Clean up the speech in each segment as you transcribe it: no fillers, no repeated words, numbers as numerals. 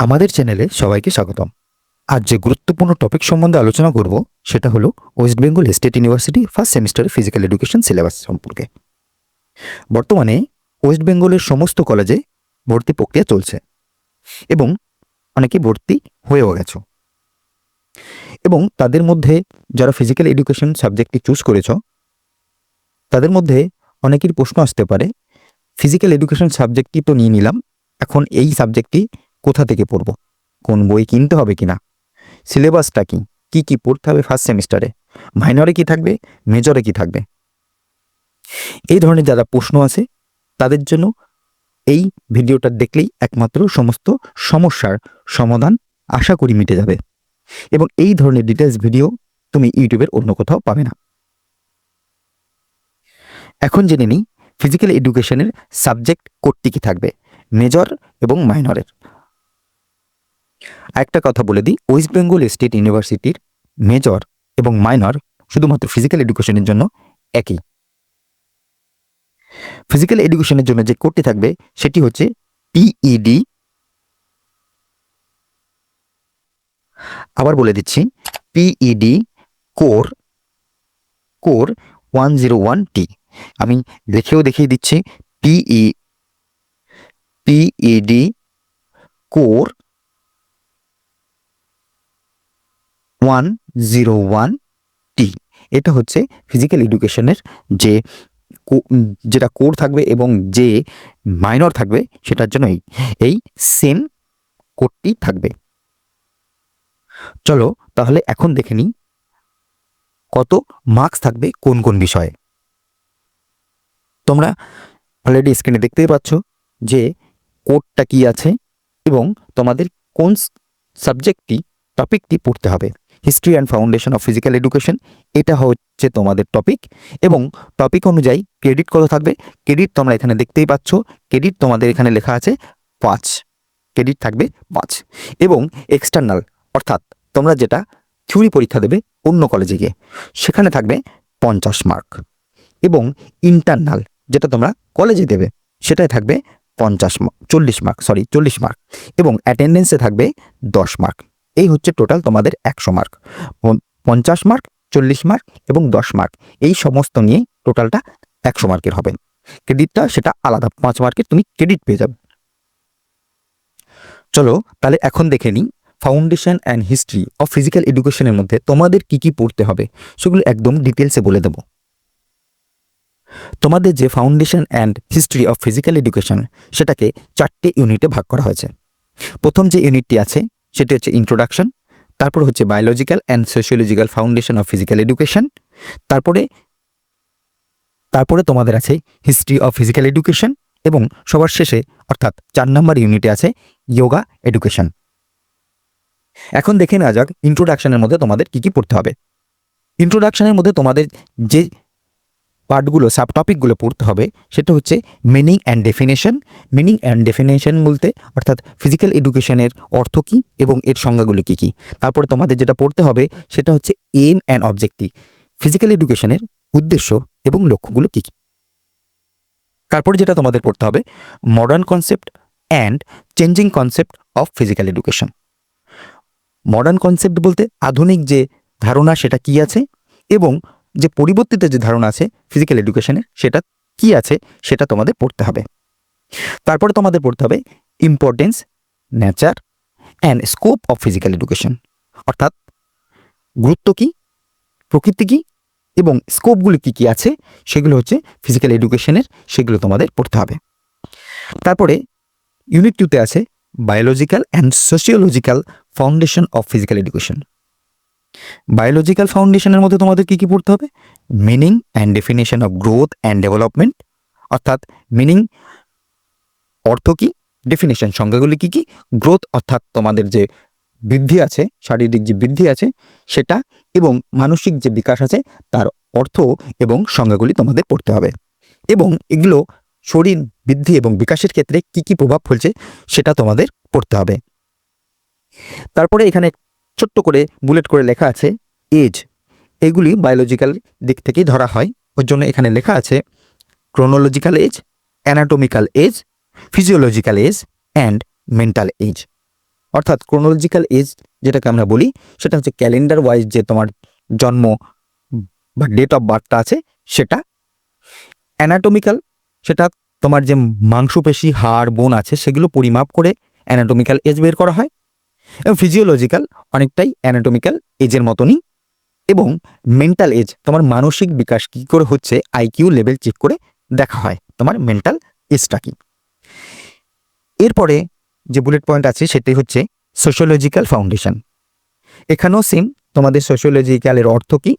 আমাদের চ্যানেলে সবাইকে স্বাগতম। আজ যে গুরুত্বপূর্ণ টপিক সম্বন্ধে আলোচনা করব সেটা হলো West Bengal state university first সেমিস্টারের ফিজিক্যাল এডুকেশন সিলেবাস সম্পর্কে। বর্তমানে ওয়েস্ট বেঙ্গলের সমস্ত কলেজে ভর্তি প্রক্রিয়া চলছে এবং অনেকে ভর্তি হয়েও গেছে, এবং তাদের মধ্যে যারা ফিজিক্যাল এডুকেশন সাবজেক্টটি চুজ করেছ তাদের মধ্যে অনেকের প্রশ্ন আসতে পারে, ফিজিক্যাল এডুকেশন সাবজেক্টটি তো নিয়ে নিলাম, এখন এই সাবজেক্টটি কোথা থেকে পড়ব, কোন বই কিনতে হবে কিনা, সিলেবাসটা কি, কি কি পড়তে হবে ফার্স্ট সেমিস্টারে, মাইনরে কি থাকবে, মেজরে কি থাকবে। এই ধরনের যারা প্রশ্ন আছে তাদের জন্য এই ভিডিওটা দেখলেই একমাত্র সমস্ত সমস্যার সমাধান আশা করি মিটে যাবে, এবং এই ধরনের ডিটেলস ভিডিও তুমি ইউটিউবের অন্য কোথাও পাবে না। এখন জেনে নিই ফিজিক্যাল এডুকেশনের সাবজেক্ট কোডটি কি থাকবে, মেজর এবং মাইনরের। একটা কথা বলে দিই, ওয়েস্ট বেঙ্গল স্টেট ইউনিভার্সিটির মেজর এবং মাইনর শুধুমাত্র ফিজিক্যাল এডুকেশনের জন্য একই। ফিজিক্যাল এডুকেশনের জন্য যে কোডটি থাকবে সেটি হচ্ছে পিইডি, আবার বলে দিচ্ছি, পিইডি কোর 101T। আমি লিখেও দেখিয়ে দিচ্ছি, পিইডি কোর 101T। এটা হচ্ছে ফিজিক্যাল এডুকেশনের যেটা কোর থাকবে এবং যে মাইনর থাকবে সেটার জন্য এই সেম কোডটি থাকবে। চলো তাহলে এখন দেখে নিই কত মার্কস থাকবে কোন কোন বিষয়ে। তোমরা অলরেডি স্ক্রিনে দেখতেই পাচ্ছ যে কোডটা কি আছে এবং তোমাদের কোন সাবজেক্টটি টপিকটি পড়তে হবে। History and foundation of physical education, এটা হচ্ছে তোমাদের টপিক, এবং টপিক অনুযায়ী ক্রেডিট কত থাকবে। ক্রেডিট তোমরা এখানে দেখতেই পাচ্ছ, ক্রেডিট তোমাদের এখানে লেখা আছে 5, ক্রেডিট থাকবে 5, এবং এক্সটার্নাল অর্থাৎ তোমরা যেটা থিওরি পরীক্ষা দেবে অন্য কলেজে গিয়ে সেখানে থাকবে 50 মার্ক, এবং ইন্টারনাল যেটা তোমরা কলেজে দেবে সেটাই থাকবে 40 মার্ক, এবং অ্যাটেন্ডেন্সে থাকবে 10 মার্ক। এই হচ্ছে টোটাল তোমাদের 100 মার্ক। 50 মার্ক, 40 মার্ক এবং 10 মার্ক, এই সমস্ত নিয়ে টোটালটা 100 মার্কের হবে। ক্রেডিটটা সেটা আলাদা 5 মার্কের তুমি ক্রেডিট পেয়ে যাবে। চলো তাহলে এখন দেখে নিই foundation and history of physical এডুকেশনের মধ্যে তোমাদের কি কি পড়তে হবে সেগুলো একদম ডিটেলসে বলে দেব। তোমাদের যে foundation and history of physical education সেটাকে 4টে ইউনিটে ভাগ করা হয়েছে। প্রথম যে ইউনিটটি আছে সেটি হচ্ছে ইন্ট্রোডাকশন, তারপর হচ্ছে biological and sociological foundation of physical education, তারপরে তোমাদের আছে হিস্ট্রি অফ ফিজিক্যাল এডুকেশন, এবং সবার শেষে অর্থাৎ 4 নম্বর ইউনিটে আছে যোগা এডুকেশন। এখন দেখে নেওয়া যাক ইন্ট্রোডাকশনের মধ্যে তোমাদের কি কি পড়তে হবে। ইন্ট্রোডাকশনের মধ্যে তোমাদের যে পার্টগুলো সাব টপিকগুলো পড়তে হবে সেটা হচ্ছে meaning and definition. Meaning and definition বলতে অর্থাৎ ফিজিক্যাল এডুকেশনের অর্থ কী এবং এর সংজ্ঞাগুলো কী কী। তারপরে তোমাদের যেটা পড়তে হবে সেটা হচ্ছে এইম অ্যান্ড অবজেক্টিভ, ফিজিক্যাল এডুকেশনের উদ্দেশ্য এবং লক্ষ্যগুলো কী কী। তারপরে যেটা তোমাদের পড়তে হবে modern concept and changing concept of physical education. Modern concept বলতে আধুনিক যে ধারণা সেটা কি আছে, এবং যে পরিবর্তিত যে ধারণা আছে ফিজিক্যাল এডুকেশনের সেটা কি আছে সেটা তোমাদের পড়তে হবে। তারপরে তোমাদের পড়তে হবে importance, nature and scope of physical education, অর্থাৎ গুরুত্ব কি, প্রকৃতি কি এবং স্কোপগুলো কি কি আছে সেগুলো হচ্ছে ফিজিক্যাল এডুকেশনের, সেগুলো তোমাদের পড়তে হবে। তারপরে ইউনিট 2তে আছে biological and sociological foundation of physical education. Biological ফাউন্ডেশনের মধ্যে তোমাদের কি কি পড়তে হবে, meaning and definition of growth and development, অর্থাৎ মিনিং অর্থ কি, ডেফিনেশন সংজ্ঞাগুলি কি কি, গ্রোথ অর্থাৎ তোমাদের যে বৃদ্ধি আছে, শারীরিক যে বৃদ্ধি আছে সেটা, এবং মানসিক যে বিকাশ আছে তার অর্থ এবং সংজ্ঞাগুলি তোমাদের পড়তে হবে, এবং এগুলো শরীর বৃদ্ধি এবং বিকাশের ক্ষেত্রে কি কি প্রভাব ফেলছে সেটা তোমাদের পড়তে হবে। তারপরে এখানে ছোট্ট করে বুলেট করে লেখা আছে এজ, এগুলি বায়োলজিক্যাল দিক থেকেই ধরা হয়, ওর জন্য এখানে লেখা আছে chronological age, anatomical age, physiological age and mental age. অর্থাৎ ক্রোনোলজিক্যাল এজ যেটাকে আমরা বলি, সেটা হচ্ছে ক্যালেন্ডার ওয়াইজ যে তোমার জন্ম বা ডেট অফ বার্থটা আছে সেটা। অ্যানাটমিক্যাল, সেটা তোমার যে মাংসপেশি, হাড়, বোন আছে সেগুলো পরিমাপ করে অ্যানাটমিক্যাল এজ বের করা হয়। এবং ফিজিওলজিক্যাল অনেকটাই অ্যানাটমিক্যাল এজের মতনই। এবং মেন্টাল এজ, তোমার মানসিক বিকাশ কী করে হচ্ছে আইকিউ লেভেল চেক করে দেখা হয় তোমার মেন্টাল এজটা কি। এরপরে যে বুলেট পয়েন্ট আছে সেটাই হচ্ছে সোশিওলজিক্যাল ফাউন্ডেশন। এখানেও সেম, তোমাদের সোশিওলজিক্যালের অর্থ কি,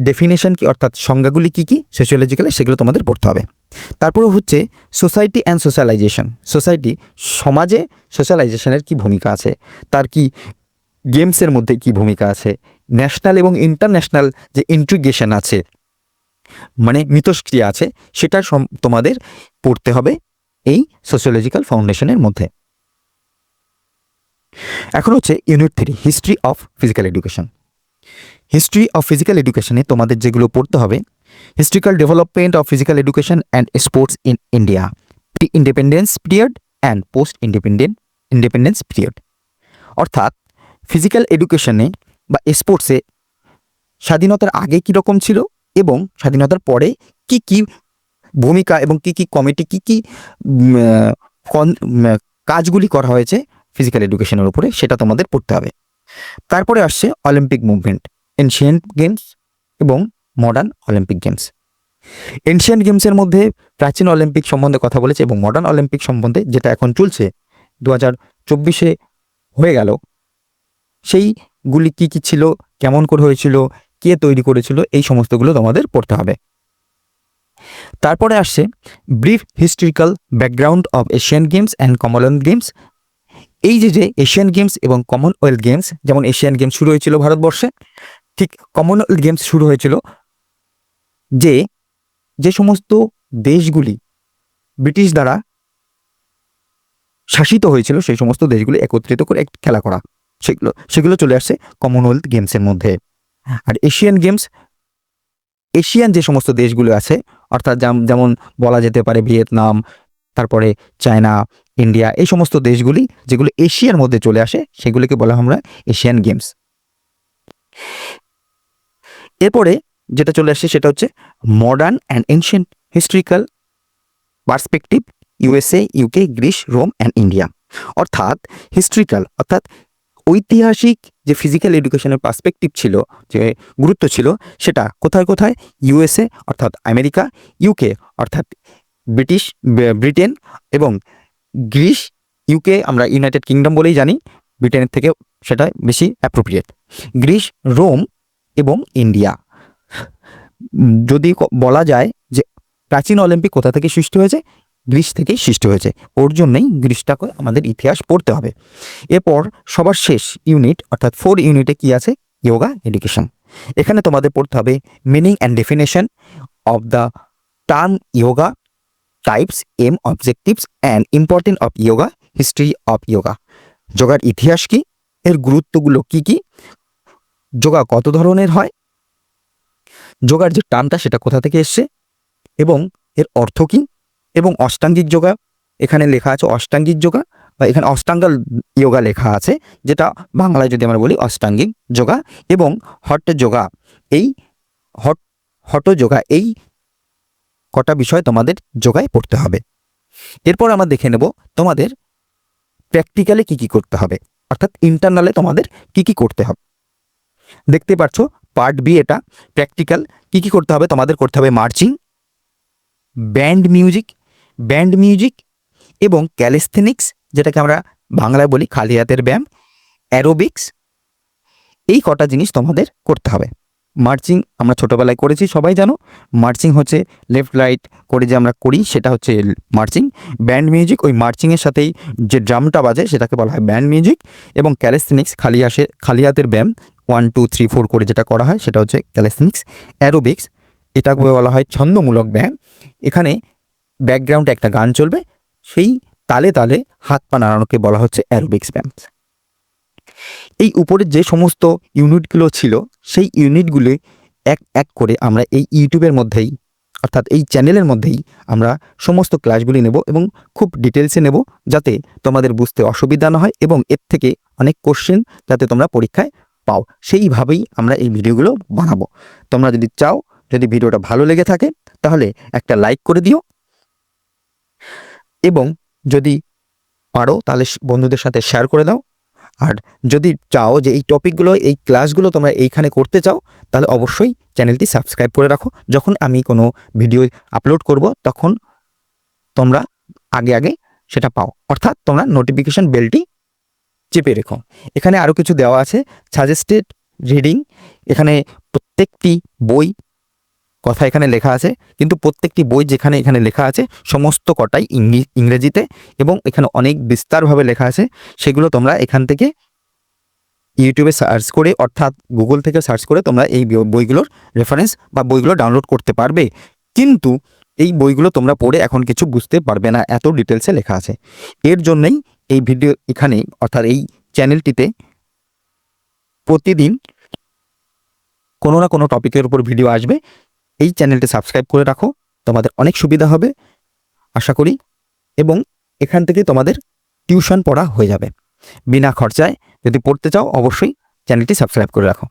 ডেফিনেশন কি, অর্থাৎ সংজ্ঞাগুলি কি কি সোশিওলজিক্যালে সেগুলো তোমাদের পড়তে হবে। তারপরে হচ্ছে সোসাইটি অ্যান্ড সোশ্যালাইজেশন। সোসাইটি, সমাজে সোশ্যালাইজেশনের কি ভূমিকা আছে, তার কি গেমসের মধ্যে কি ভূমিকা আছে, ন্যাশনাল এবং ইন্টারন্যাশনাল যে ইন্টিগ্রেশন আছে মানে মিথস্ক্রিয়া আছে, সেটা তোমাদের পড়তে হবে এই সোশিওলজিক্যাল ফাউন্ডেশনের মধ্যে। এখন হচ্ছে unit 3, history of physical education. History of physical এডুকেশনে তোমাদের যেগুলো পড়তে হবে, historical development of physical education and sports in India, pre independence period and post independence period. অর্থাৎ ফিজিক্যাল এডুকেশনে বা স্পোর্টসে স্বাধীনতার আগে কীরকম ছিল এবং স্বাধীনতার পরে কি কি ভূমিকা এবং কি কি কমিটি কি কি কাজগুলি করা হয়েছে ফিজিক্যাল এডুকেশনের উপরে, সেটা তোমাদের পড়তে হবে। তারপরে আসছে অলিম্পিক মুভমেন্ট, এনশিয়েন্ট গেমস এবং মডার্ন অলিম্পিক গেমস। এনশিয়েন্ট গেমসের মধ্যে প্রাচীন অলিম্পিক সম্বন্ধে কথা বলেছে এবং মডার্ন অলিম্পিক সম্বন্ধে যেটা এখন চলছে 2024 হয়ে গেল, সেইগুলি কি কি ছিল, কেমন করে হয়েছিল, কে তৈরি করেছিল, এই সমস্তগুলো তোমাদের পড়তে হবে। তারপরে আসছে brief historical background of Asian games and Commonwealth games. এই যে এশিয়ান গেমস এবং কমনওয়েলথ গেমস, যেমন এশিয়ান গেমস শুরু হয়েছিল ভারতবর্ষে, ঠিক কমনওয়েলথ গেমস শুরু হয়েছিল যে সমস্ত দেশগুলি ব্রিটিশ দ্বারা শাসিত হয়েছিল সেই সমস্ত দেশগুলি একত্রিত করে একটি খেলা করা, সেগুলো চলে আসছে কমনওয়েলথ গেমসের মধ্যে। আর এশিয়ান গেমস, এশিয়ান যে সমস্ত দেশগুলো আছে, অর্থাৎ যেমন বলা যেতে পারে ভিয়েতনাম, তারপরে চায়না, ইন্ডিয়া, এই সমস্ত দেশগুলি যেগুলো এশিয়ার মধ্যে চলে আসে সেগুলিকে বলা হয় আমরা এশিয়ান গেমস। এরপরে যেটা চলে আসছে সেটা হচ্ছে modern and ancient historical perspective, USA, UK, Greece, Rome and India. অর্থাৎ হিস্ট্রিক্যাল অর্থাৎ ঐতিহাসিক যে ফিজিক্যাল এডুকেশনের পার্সপেক্টিভ ছিল, যে গুরুত্ব ছিল, সেটা কোথায় কোথায়, ইউএসএ অর্থাৎ আমেরিকা, ইউকে অর্থাৎ ব্রিটেন এবং গ্রিস, ইউকে আমরা ইউনাইটেড কিংডম বলেই জানি, ব্রিটেনের থেকে সেটা বেশি অ্যাপ্রোপ্রিয়েট, গ্রিস, রোম এবং ইন্ডিয়া। যদি বলা যায় যে প্রাচীন অলিম্পিক কোথা থেকে সৃষ্টি হয়েছে, গ্রিস থেকেই সৃষ্টি হয়েছে, ওর জন্যই গ্রিসটাকে আমাদের ইতিহাস পড়তে হবে। এরপর সবার শেষ ইউনিট অর্থাৎ 4 ইউনিটে কি আছে, যোগা এডুকেশন। এখানে তোমাদের পড়তে হবে meaning and definition of the term yoga, types, aim, objectives and important of yoga, history of yoga. যোগার ইতিহাস কি, এর গুরুত্বগুলো কি কি, যোগা কত ধরনের হয়, যোগার যে টার্মটা সেটা কোথা থেকে এসছে এবং এর অর্থ কি, এবং অষ্টাঙ্গিক যোগা, এখানে লেখা আছে অষ্টাঙ্গিক যোগা বা এখানে অষ্টাঙ্গাল যোগা লেখা আছে, যেটা বাংলায় যদি আমরা বলি অষ্টাঙ্গিক যোগা, এবং হট যোগা, এই হট যোগা, এই কটা বিষয় তোমাদের যোগায় পড়তে হবে। এরপর আমরা দেখে নেব তোমাদের প্র্যাকটিক্যালে কি কি করতে হবে, অর্থাৎ ইন্টারনালে তোমাদের কি কি করতে হবে। দেখতে পাচ্ছ পার্ট বি, এটা প্র্যাকটিক্যাল। কি কি করতে হবে, তোমাদের করতে হবে মার্চিং, ব্যান্ড মিউজিক এবং ক্যালিস্থেনিক্স, যেটাকে আমরা বাংলায় বলি খালি হাতের ব্যায়াম, অ্যারোবিক্স, এই কটা জিনিস তোমাদের করতে হবে। মার্চিং আমরা ছোটোবেলায় করেছি, সবাই জানো, মার্চিং হচ্ছে লেফট রাইট করে যে আমরা করি সেটা হচ্ছে মার্চিং। ব্যান্ড মিউজিক, ওই মার্চিংয়ের সাথেই যে ড্রামটা বাজে সেটাকে বলা হয় ব্যান্ড মিউজিক, এবং ক্যালিস্থেনিক্স খালি হাতের ব্যায়াম 1 2 3 4 করে যেটা করা হয় সেটা হচ্ছে ক্যালিস্থেনিক্স। অ্যারোবিক্স, এটাকে বলা হয় ছন্দমূলক ব্যায়াম, এখানে ব্যাকগ্রাউন্ডে একটা গান চলবে, সেই তালে তালে হাত পা নাড়ানোকে বলা হচ্ছে অ্যারোবিক্স ব্যায়াম। এই উপরে যে সমস্ত ইউনিটগুলো ছিল সেই ইউনিটগুলি এক এক করে আমরা এই ইউটিউবের মধ্যেই অর্থাৎ এই চ্যানেলের মধ্যেই আমরা সমস্ত ক্লাসগুলি নেব এবং খুব ডিটেলসে নেব, যাতে তোমাদের বুঝতে অসুবিধা না হয় এবং এর থেকে অনেক কোশ্চেন যাতে তোমরা পরীক্ষায় পাও, সেইভাবেই আমরা এই ভিডিওগুলো বানাবো। তোমরা যদি চাও, যদি ভিডিওটা ভালো লেগে থাকে তাহলে একটা লাইক করে দিও, এবং যদি পারো তাহলে বন্ধুদের সাথে শেয়ার করে দাও। আর যদি চাও যে এই টপিকগুলো, এই ক্লাসগুলো তোমরা এইখানে করতে চাও, তাহলে অবশ্যই চ্যানেলটি সাবস্ক্রাইব করে রাখো। যখন আমি কোনো ভিডিও আপলোড করব তখন তোমরা আগে আগে সেটা পাও, অর্থাৎ তোমরা নোটিফিকেশন বেলটি চেপে রেখো। এখানে আরও কিছু দেওয়া আছে, সাজেস্টেড রিডিং। এখানে প্রত্যেকটি বই কথা এখানে লেখা আছে, কিন্তু প্রত্যেকটি বই যেখানে এখানে লেখা আছে সমস্ত কটাই ইংরেজিতে, এবং এখানে অনেক বিস্তারভাবে লেখা আছে। সেগুলো তোমরা এখান থেকে ইউটিউবে সার্চ করে, অর্থাৎ গুগল থেকে সার্চ করে তোমরা এই বইগুলোর রেফারেন্স বা বইগুলো ডাউনলোড করতে পারবে। কিন্তু এই বইগুলো তোমরা পড়ে এখন কিছু বুঝতে পারবে না, এত ডিটেলসে লেখা আছে। এর জন্যই এই ভিডিও এখানে, অর্থাৎ এই চ্যানেলটিতে প্রতিদিন কোনো না কোনো টপিকের উপর ভিডিও আসবে। এই চ্যানেলটি সাবস্ক্রাইব করে রাখো, তোমাদের অনেক সুবিধা হবে আশা করি, এবং এখান থেকে তোমাদের টিউশন পড়া হয়ে যাবে বিনা খরচায়। যদি পড়তে চাও অবশ্যই চ্যানেলটি সাবস্ক্রাইব করে রাখো।